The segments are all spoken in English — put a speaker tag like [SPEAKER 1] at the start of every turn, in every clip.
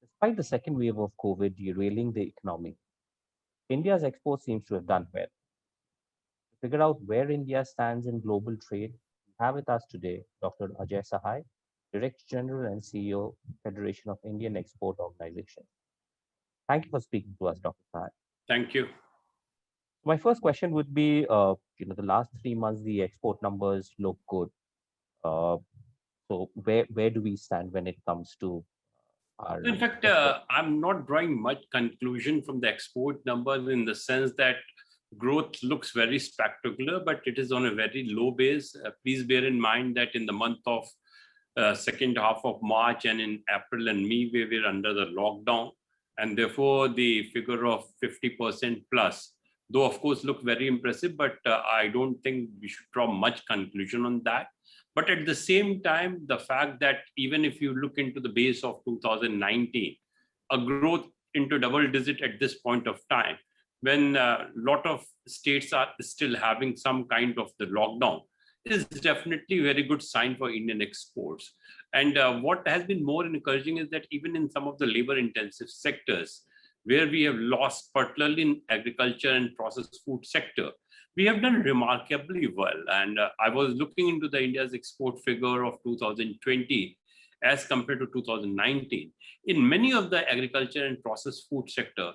[SPEAKER 1] Despite the second wave of COVID derailing the economy, India's exports seems to have done well. To figure out where India stands in global trade, we have with us today Dr. Ajay Sahai, Director General and CEO, Federation of Indian Export Organization. Thank you for speaking to us, Dr. Sahai.
[SPEAKER 2] Thank you.
[SPEAKER 1] My first question would be, the last 3 months, the export numbers look good. Uh, so where do we stand when it comes to our
[SPEAKER 2] In fact,
[SPEAKER 1] export?
[SPEAKER 2] I'm not drawing much conclusion from the export numbers in the sense that growth looks very spectacular, but it is on a very low base. Please bear in mind that in the month of second half of March and in April and May, we were under the lockdown. And therefore, the figure of 50% plus, though of course look very impressive, but I don't think we should draw much conclusion on that. But at the same time, the fact that even if you look into the base of 2019, a growth into double digit at this point of time, when a lot of states are still having some kind of the lockdown, is definitely a very good sign for Indian exports. And what has been more encouraging is that even in some of the labor intensive sectors, where we have lost, particularly in agriculture and processed food sector, we have done remarkably well. And I was looking into the India's export figure of 2020 as compared to 2019. In many of the agriculture and processed food sector,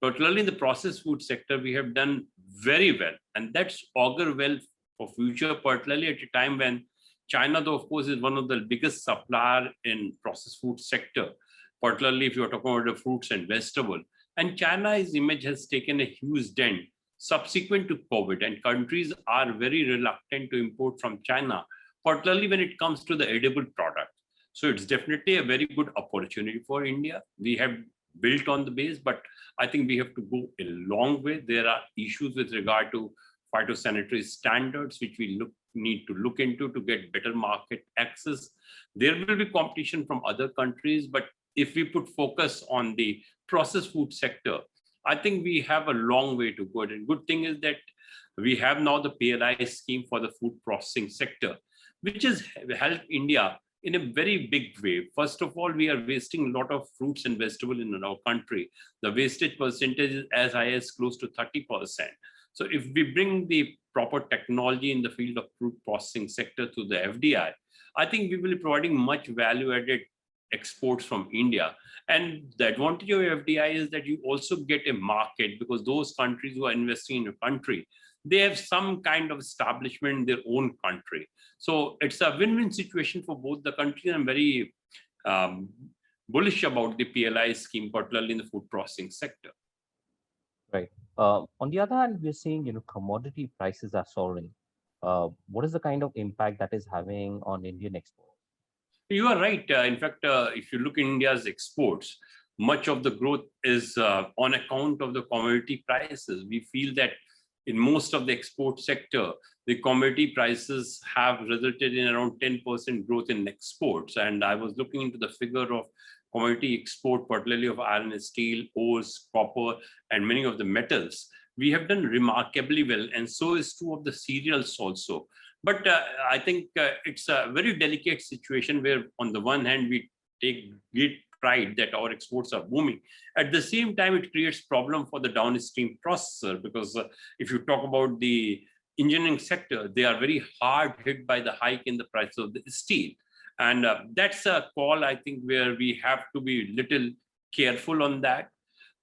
[SPEAKER 2] particularly in the processed food sector, we have done very well. And that's augur well for future, particularly at a time when China, though, of course, is one of the biggest supplier in processed food sector, particularly if you're talking about the fruits and vegetable. And China's image has taken a huge dent subsequent to COVID, and countries are very reluctant to import from China, particularly when it comes to the edible product. So it's definitely a very good opportunity for India. We have built on the base, but I think we have to go a long way. There are issues with regard to phytosanitary standards, which we need to look into to get better market access. There will be competition from other countries, but if we put focus on the processed food sector, I think we have a long way to go. And good thing is that we have now the PLI scheme for the food processing sector, which has helped India in a very big way. First of all, we are wasting a lot of fruits and vegetables in our country. The wastage percentage is as high as close to 30%. So if we bring the proper technology in the field of fruit processing sector to the FDI, I think we will be providing much value added exports from India. And the advantage of FDI is that you also get a market, because those countries who are investing in your country, they have some kind of establishment in their own country. So it's a win-win situation for both the countries. I'm very bullish about the PLI scheme, particularly in the food processing sector.
[SPEAKER 1] Right. On the other hand, we're seeing, commodity prices are soaring. What is the kind of impact that is having on Indian exports?
[SPEAKER 2] You are right. In fact, if you look at India's exports, much of the growth is on account of the commodity prices. We feel that in most of the export sector, the commodity prices have resulted in around 10% growth in exports. And I was looking into the figure of commodity export, particularly of iron and steel, ores, copper, and many of the metals. We have done remarkably well, and so is true of the cereals also. But I think it's a very delicate situation where, on the one hand, we take great pride that our exports are booming. At the same time, it creates problem for the downstream processor, because if you talk about the engineering sector, they are very hard hit by the hike in the price of the steel. And that's a call, I think, where we have to be little careful on that.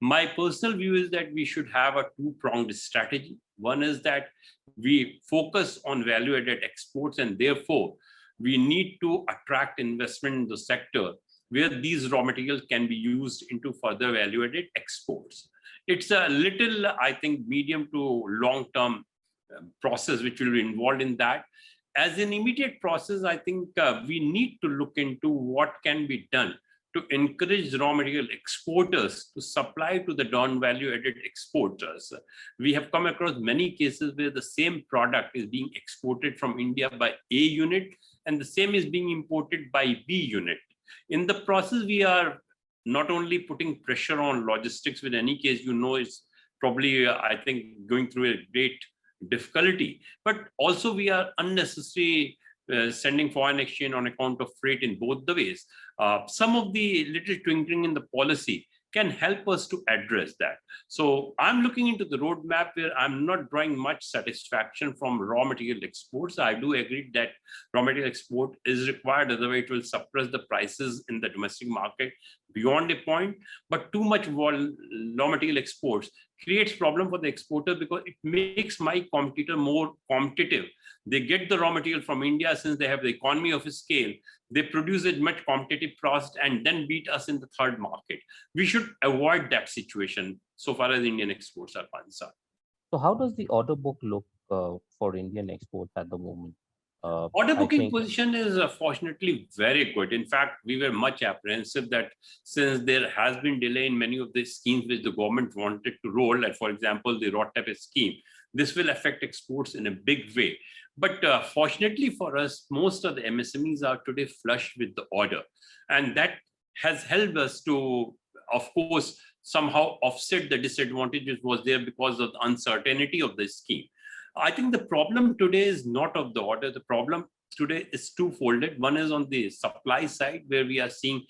[SPEAKER 2] My personal view is that we should have a two-pronged strategy. One is that we focus on value-added exports, and therefore we need to attract investment in the sector where these raw materials can be used into further value-added exports. It's a little, I think, medium to long-term process which will be involved in that. As an immediate process, I think we need to look into what can be done to encourage raw material exporters to supply to the non-value added exporters. We have come across many cases where the same product is being exported from India by A unit and the same is being imported by B unit. In the process, we are not only putting pressure on logistics, with any case, it's probably, I think, going through a great difficulty. But also we are unnecessarily sending foreign exchange on account of freight in both the ways. Some of the little twinkling in the policy can help us to address that. So I'm looking into the roadmap where I'm not drawing much satisfaction from raw material exports. I do agree that raw material export is required, otherwise it will suppress the prices in the domestic market beyond a point. But too much raw material exports creates problem for the exporter because it makes my competitor more competitive. They get the raw material from India since they have the economy of scale. They produce it much competitive cost and then beat us in the third market. We should avoid that situation so far as Indian exports are concerned.
[SPEAKER 1] So how does the order book look for Indian exports at the moment?
[SPEAKER 2] Order
[SPEAKER 1] I
[SPEAKER 2] booking
[SPEAKER 1] think
[SPEAKER 2] position is fortunately very good. In fact, we were much apprehensive that since there has been delay in many of the schemes which the government wanted to roll, like for example, the RoDTEP scheme, this will affect exports in a big way. But fortunately for us, most of the MSMEs are today flush with the order. And that has helped us to, of course, somehow offset the disadvantages was there because of the uncertainty of the scheme. I think the problem today is not of the order. The problem today is twofolded. One is on the supply side, where we are seeing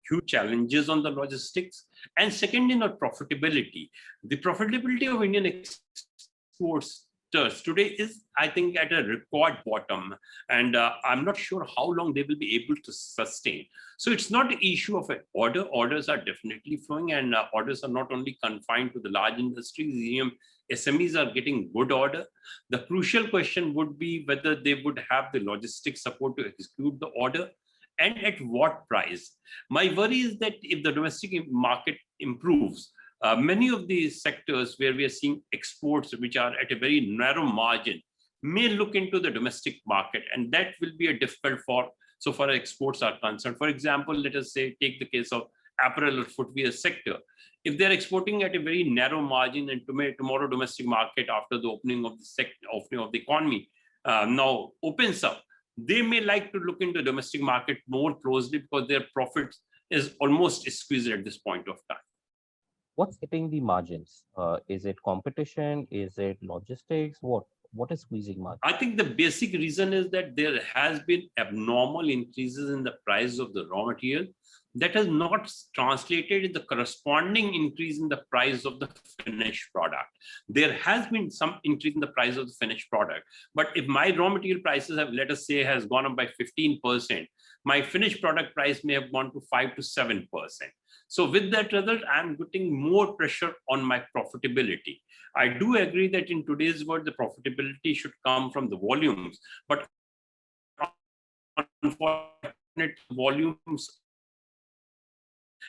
[SPEAKER 2] huge challenges on the logistics. And second, in our profitability. The profitability of Indian exports today is, I think, at a record bottom. And I'm not sure how long they will be able to sustain. So it's not an issue of an order. Orders are definitely flowing, and orders are not only confined to the large industries. Even SMEs are getting good order. The crucial question would be whether they would have the logistics support to execute the order and at what price. My worry is that if the domestic market improves, many of these sectors where we are seeing exports which are at a very narrow margin may look into the domestic market, and that will be a difficult for so far as exports are concerned. For example, let us say take the case of apparel or footwear sector. If they're exporting at a very narrow margin and tomorrow domestic market after the opening of the economy now opens up, they may like to look into domestic market more closely because their profit is almost squeezed at this point of time.
[SPEAKER 1] what's hitting the margins? Is it competition? Is it logistics? What is squeezing margins?
[SPEAKER 2] I think the basic reason is that there has been abnormal increases in the price of the raw material that has not translated in the corresponding increase in the price of the finished product. There has been some increase in the price of the finished product, but if my raw material prices have, let us say, has gone up by 15%, my finished product price may have gone to 5 to 7%. So with that result, I'm getting more pressure on my profitability. I do agree that in today's world, the profitability should come from the volumes, but unfortunately, volumes,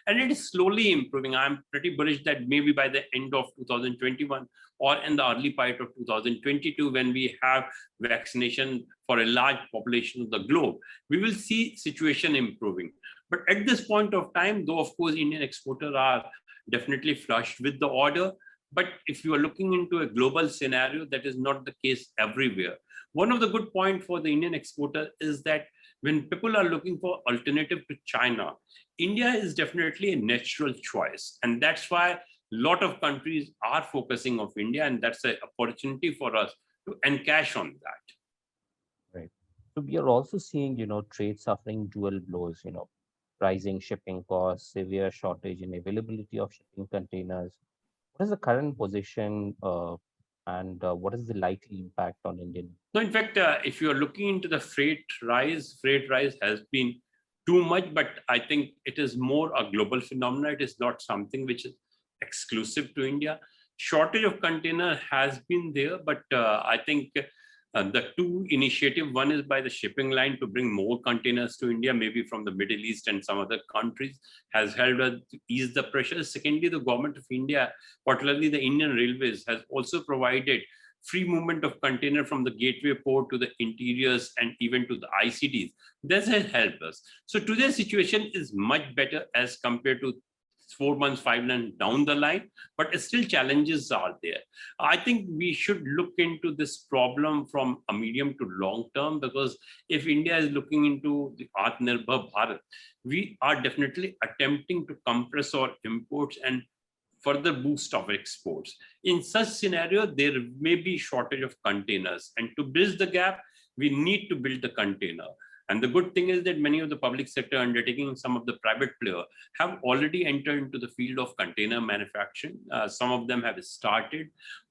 [SPEAKER 2] and it is slowly improving. I'm pretty bullish that maybe by the end of 2021 or in the early part of 2022, when we have vaccination for a large population of the globe, we will see situation improving. But at this point of time, though, of course, Indian exporters are definitely flushed with the order. But if you are looking into a global scenario, that is not the case everywhere. One of the good points for the Indian exporter is that when people are looking for alternative to China, India is definitely a natural choice. And that's why a lot of countries are focusing on India, and that's an opportunity for us to encash on that.
[SPEAKER 1] Right. So we are also seeing, trade suffering dual blows, rising shipping costs, severe shortage in availability of shipping containers. What is the current position and what is the likely impact on Indian?
[SPEAKER 2] So in fact, if you're looking into the freight rise has been too much, but I think it is more a global phenomenon. It is not something which is exclusive to India. Shortage of container has been there, but I think the two initiative, one is by the shipping line to bring more containers to India, maybe from the Middle East and some other countries, has helped us to ease the pressure. Secondly, the government of India, particularly the Indian Railways, has also provided free movement of container from the gateway port to the interiors and even to the ICDs. This has helped us. So today's situation is much better as compared to 4 months, 5 months down the line, but still challenges are there. I think we should look into this problem from a medium to long term, because if India is looking into the Atmanirbhar Bharat, we are definitely attempting to compress our imports and further boost our exports. In such scenario, there may be shortage of containers, and to bridge the gap, we need to build the container. And the good thing is that many of the public sector undertaking, some of the private players have already entered into the field of container manufacturing. Some of them have started.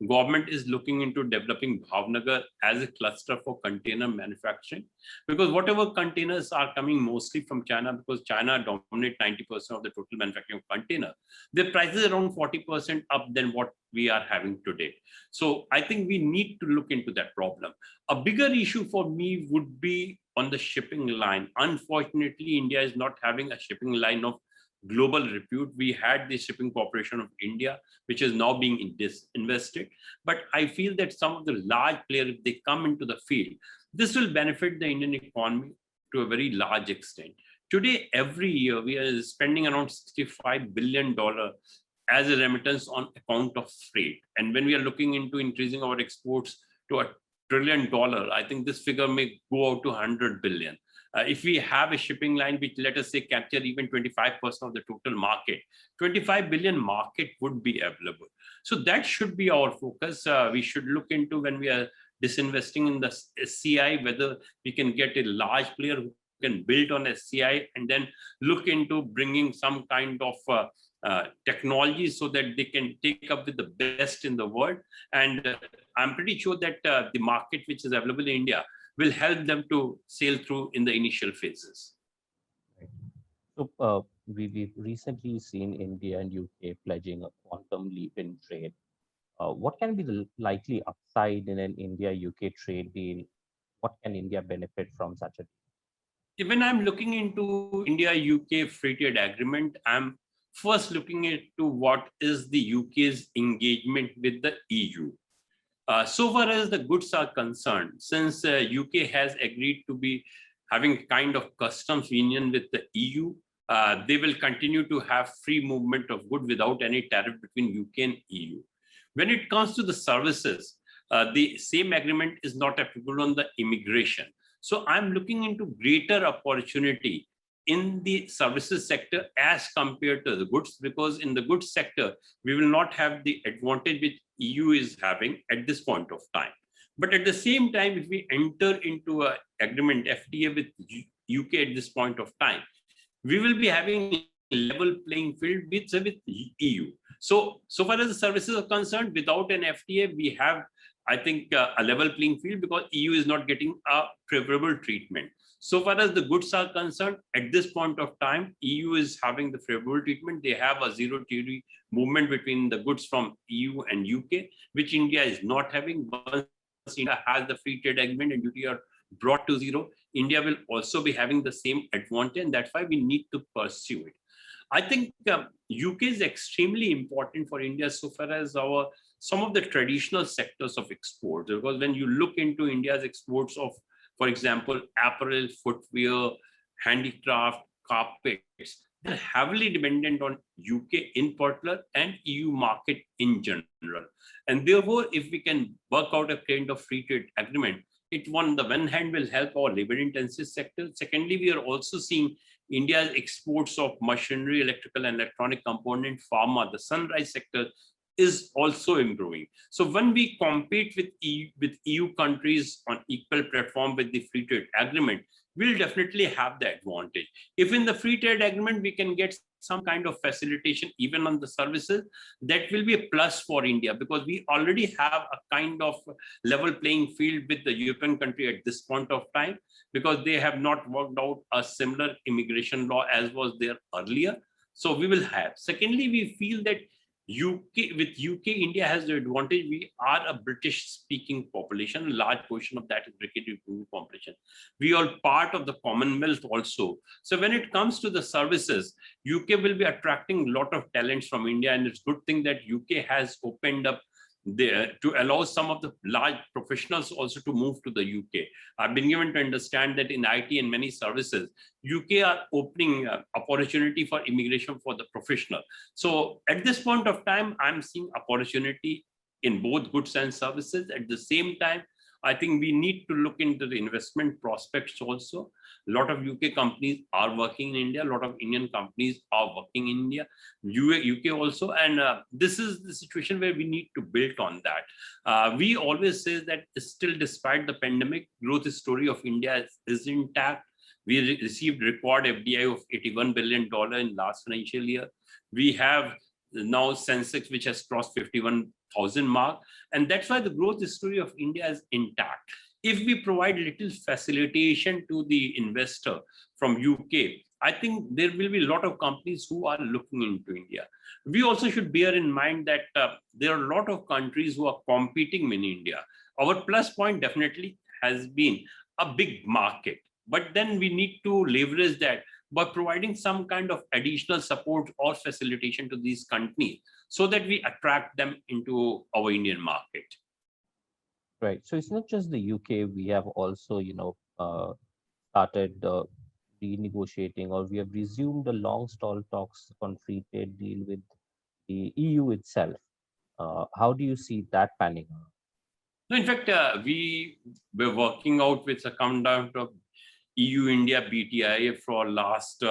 [SPEAKER 2] Government is looking into developing Bhavnagar as a cluster for container manufacturing, because whatever containers are coming mostly from China, because China dominates 90% of the total manufacturing of container, their prices are around 40% up than what we are having today. So I think we need to look into that problem. A bigger issue for me would be on the shipping line. Unfortunately, India is not having a shipping line of global repute. We had the Shipping Corporation of India, which is now being disinvested. But I feel that some of the large players, if they come into the field, this will benefit the Indian economy to a very large extent. Today, every year, we are spending around $65 billion as a remittance on account of freight. And when we are looking into increasing our exports to $1 trillion, I think this figure may go out to 100 billion. If we have a shipping line which, let us say, capture even 25% of the total market, 25 billion market would be available. So that should be our focus. We should look into, when we are disinvesting in the SCI, whether we can get a large player who can build on SCI, and then look into bringing some kind of technology so that they can take up with the best in the world. And I'm pretty sure that the market which is available in India will help them to sail through in the initial phases.
[SPEAKER 1] So we've recently seen India and UK pledging a quantum leap in trade. What can be the likely upside in an India-UK trade deal? What can India benefit from such a deal?
[SPEAKER 2] When I'm looking into India-UK free trade agreement, I'm first looking into what is the UK's engagement with the EU. So far as the goods are concerned, since UK has agreed to be having kind of customs union with the EU, they will continue to have free movement of goods without any tariff between UK and EU. When it comes to the services, the same agreement is not applicable on the immigration. So I'm looking into greater opportunity in the services sector as compared to the goods, because in the goods sector, we will not have the advantage which EU is having at this point of time. But at the same time, if we enter into an agreement, FTA with UK at this point of time, we will be having a level playing field with EU. So far as the services are concerned, without an FTA, we have, I think, a level playing field, because EU is not getting a favorable treatment. So far as the goods are concerned, at this point of time, EU is having the favorable treatment. They have a zero duty movement between the goods from EU and UK, which India is not having. Once India has the free trade agreement and duty are brought to zero, India will also be having the same advantage, and that's why we need to pursue it. I think UK is extremely important for India so far as some of the traditional sectors of exports, because when you look into India's exports of, for example, apparel, footwear, handicraft, carpets, they're heavily dependent on UK in particular and EU market in general. And therefore, if we can work out a kind of free trade agreement, it on the one hand will help our labor-intensive sector. Secondly, we are also seeing India's exports of machinery, electrical and electronic component, pharma, the sunrise sector is also improving. So when we compete with EU countries on equal platform with the free trade agreement, we'll definitely have the advantage. If in the free trade agreement, we can get some kind of facilitation even on the services, that will be a plus for India, because we already have a kind of level playing field with the European country at this point of time, because they have not worked out a similar immigration law as was there earlier. So we will have. Secondly, we feel that with UK, India has the advantage. We are a British-speaking population. A large portion of that is British population. We are part of the Commonwealth also. So when it comes to the services, UK will be attracting a lot of talents from India, and it's a good thing that UK has opened up there to allow some of the large professionals also to move to the UK. I've been given to understand that in IT and many services, UK are opening opportunity for immigration for the professional. So at this point of time, I'm seeing opportunity in both goods and services. At the same time, I think we need to look into the investment prospects also. A lot of UK companies are working in India. A lot of Indian companies are working in India, UK also. And this is the situation where we need to build on that. We always say that still, despite the pandemic, growth story of India is intact. We received record FDI of $81 billion in last financial year. We have now Sensex, which has crossed 51,000 mark. And that's why the growth story of India is intact. If we provide little facilitation to the investor from UK, I think there will be a lot of companies who are looking into India. We also should bear in mind that there are a lot of countries who are competing in India. Our plus point definitely has been a big market, but then we need to leverage that by providing some kind of additional support or facilitation to these companies so that we attract them into our Indian market.
[SPEAKER 1] Right. So it's not just the UK. We have also, started renegotiating, or we have resumed the long stall talks on free trade deal with the EU itself. How do you see that panning out?
[SPEAKER 2] No, in fact, we were working out with a countdown of EU-India BTIA for last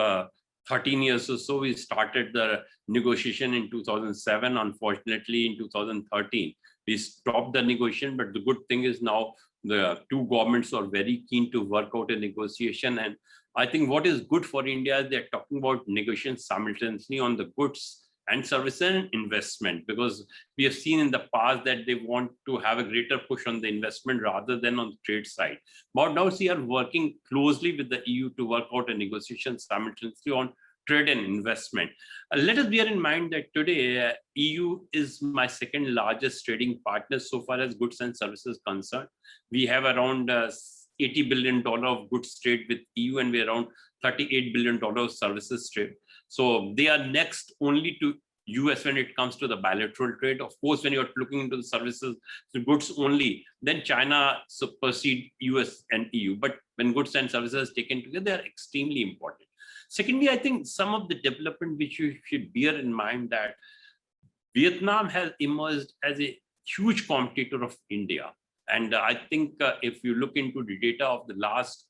[SPEAKER 2] 13 years or so. We started the negotiation in 2007. Unfortunately, in 2013, we stopped the negotiation. But the good thing is now the two governments are very keen to work out a negotiation. And I think what is good for India is they're talking about negotiations simultaneously on the goods and service and investment, because we have seen in the past that they want to have a greater push on the investment rather than on the trade side. But now we are working closely with the EU to work out a negotiation simultaneously on trade and investment. Let us bear in mind that today EU is my second largest trading partner so far as goods and services concerned. We have around $80 billion of goods trade with EU, and we're around $38 billion of services trade. So they are next only to US when it comes to the bilateral trade. Of course, when you're looking into the services, the goods only, then China supersede US and EU. But when goods and services taken together, they are extremely important. Secondly, I think some of the development which you should bear in mind that Vietnam has emerged as a huge competitor of India. And I think if you look into the data of the last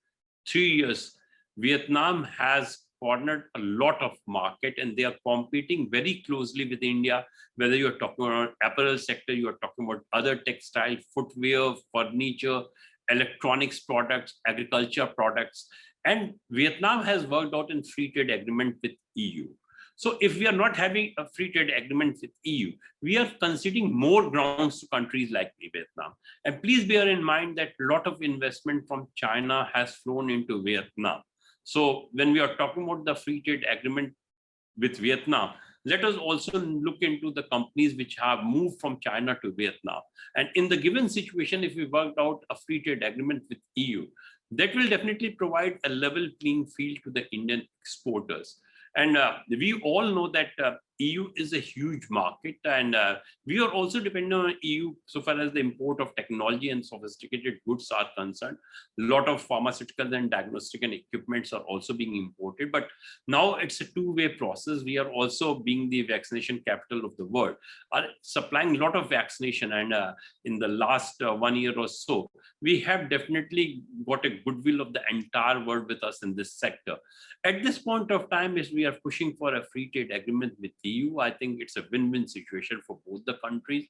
[SPEAKER 2] 3 years, Vietnam has cornered a lot of market, and they are competing very closely with India, whether you're talking about apparel sector, you're talking about other textile, footwear, furniture, electronics products, agriculture products. And Vietnam has worked out a free trade agreement with EU. So if we are not having a free trade agreement with EU, we are conceding more grounds to countries like Vietnam. And please bear in mind that a lot of investment from China has flown into Vietnam. So when we are talking about the free trade agreement with Vietnam, let us also look into the companies which have moved from China to Vietnam. And in the given situation, if we worked out a free trade agreement with EU, that will definitely provide a level playing field to the Indian exporters. And we all know that EU is a huge market, and we are also dependent on EU so far as the import of technology and sophisticated goods are concerned. A lot of pharmaceutical and diagnostic and equipments are also being imported, but now it's a two-way process. We are also, being the vaccination capital of the world, are supplying a lot of vaccination, and in the last 1 year or so, we have definitely got a goodwill of the entire world with us in this sector. At this point of time, as we are pushing for a free trade agreement with EU, I think it's a win-win situation for both the countries.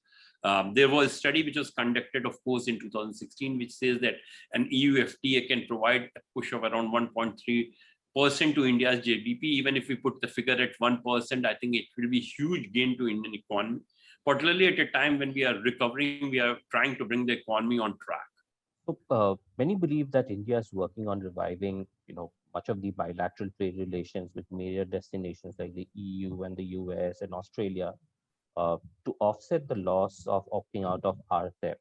[SPEAKER 2] There was a study which was conducted, of course, in 2016, which says that an EU FTA can provide a push of around 1.3% to India's GDP. Even if we put the figure at 1%, I think it will be huge gain to Indian economy, particularly at a time when we are recovering, we are trying to bring the economy on track.
[SPEAKER 1] So many believe that India is working on reviving, much of the bilateral trade relations with major destinations like the EU and the US and Australia to offset the loss of opting out of RCEP.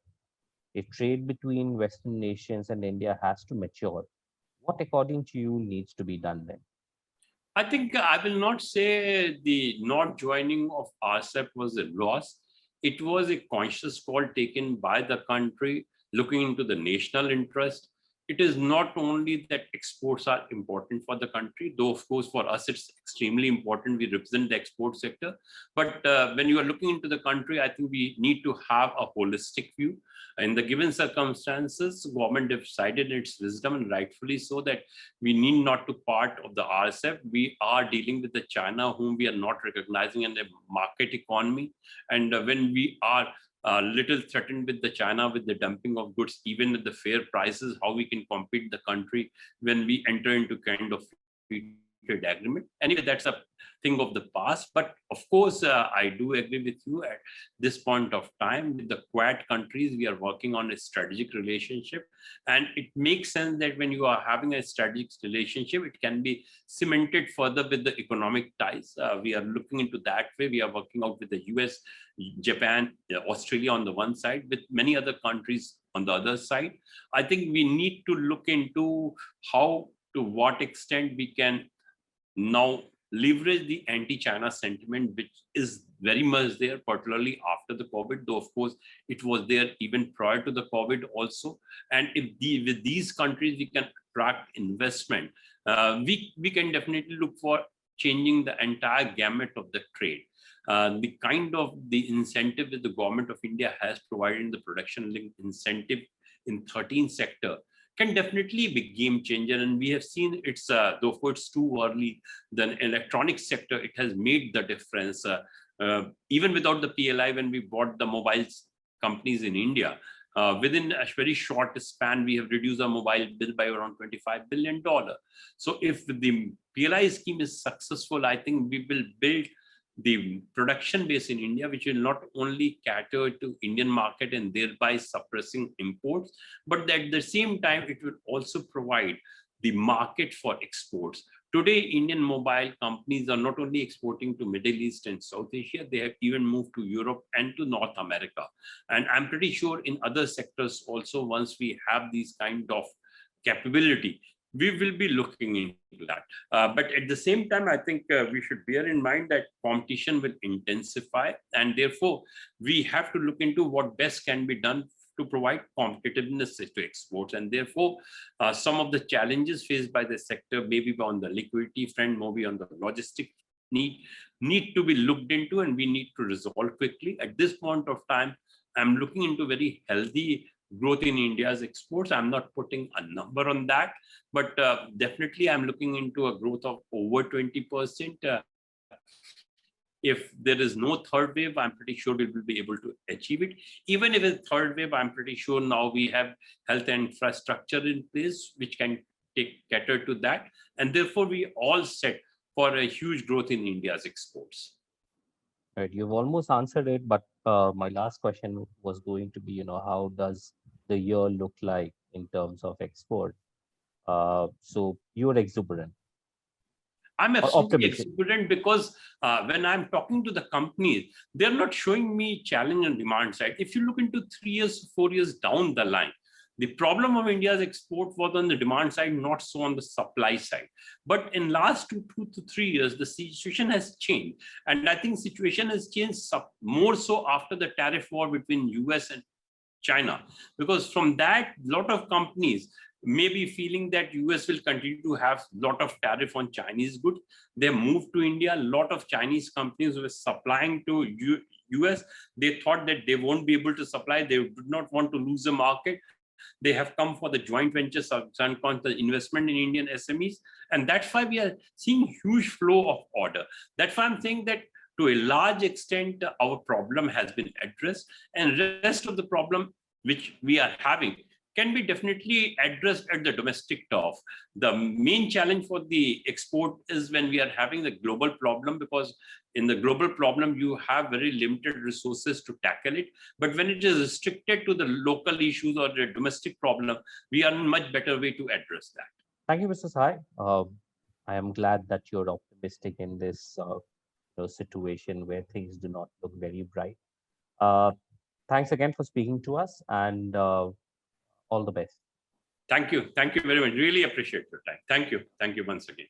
[SPEAKER 1] If trade between Western nations and India has to mature, what, according to you, needs to be done then?
[SPEAKER 2] I think I will not say the not joining of RCEP was a loss. It was a conscious call taken by the country looking into the national interest. It is not only that exports are important for the country, though of course for us it's extremely important. We represent the export sector. But when you are looking into the country, I think we need to have a holistic view. In the given circumstances, government decided in its wisdom, and rightfully so, that we need not to part of the RCEP. We are dealing with the China whom we are not recognizing in the market economy. And when we are little threatened with the China with the dumping of goods, even at the fair prices, how we can compete the country when we enter into kind of free trade agreement. Anyway, that's a thing of the past. But of course, I do agree with you at this point of time with the Quad countries, we are working on a strategic relationship. And it makes sense that when you are having a strategic relationship, it can be cemented further with the economic ties. We are looking into that way. We are working out with the US, Japan, Australia on the one side, with many other countries on the other side. I think we need to look into how, to what extent we can now leverage the anti-China sentiment, which is very much there, particularly after the COVID, though of course it was there even prior to the COVID also. And if with these countries we can attract investment, we can definitely look for changing the entire gamut of the trade. The kind of the incentive that the government of India has provided in the production linked incentive in 13 sector can definitely be game changer. And we have seen it's, though it's too early, the electronic sector, it has made the difference. Even without the PLI, when we bought the mobile companies in India, within a very short span, we have reduced our mobile bill by around $25 billion. So if the PLI scheme is successful, I think we will build the production base in India, which will not only cater to Indian market and thereby suppressing imports, but at the same time, it will also provide the market for exports. Today, Indian mobile companies are not only exporting to Middle East and South Asia, they have even moved to Europe and to North America. And I'm pretty sure in other sectors also, once we have these kind of capability, we will be looking into that. But at the same time, I think we should bear in mind that competition will intensify, and therefore we have to look into what best can be done to provide competitiveness to exports. And therefore, some of the challenges faced by the sector, maybe on the liquidity front, maybe on the logistic need to be looked into, and we need to resolve quickly. At this point of time, I'm looking into very healthy growth in India's exports. I'm not putting a number on that, but definitely I'm looking into a growth of over 20%. If there is no third wave, I'm pretty sure we will be able to achieve it. Even if it's third wave, I'm pretty sure now we have health and infrastructure in place, which can cater to that. And therefore, we all set for a huge growth in India's exports.
[SPEAKER 1] Right, you've almost answered it, but my last question was going to be, how does the year look like in terms of export? So you're exuberant.
[SPEAKER 2] I'm absolutely exuberant because when I'm talking to the companies, they're not showing me challenge on demand side. If you look into 3 years, 4 years down the line, the problem of India's export was on the demand side, not so on the supply side. But in last 2 to 3 years, the situation has changed. And I think situation has changed more so after the tariff war between US and China. Because from that, a lot of companies may be feeling that US will continue to have a lot of tariff on Chinese goods. They moved to India. A lot of Chinese companies were supplying to US. They thought that they won't be able to supply. They did not want to lose the market. They have come for the joint ventures of the investment in Indian SMEs. And that's why we are seeing huge flow of order. That's why I'm saying that to a large extent, our problem has been addressed, and rest of the problem which we are having can be definitely addressed at the domestic turf. The main challenge for the export is when we are having the global problem, because in the global problem, you have very limited resources to tackle it. But when it is restricted to the local issues or the domestic problem, we are in a much better way to address that.
[SPEAKER 1] Thank you, Mr. Sai. I am glad that you're optimistic in this situation where things do not look very bright. Thanks again for speaking to us, and all the best.
[SPEAKER 2] Thank you. Thank you very much. Really appreciate your time. Thank you. Thank you once again.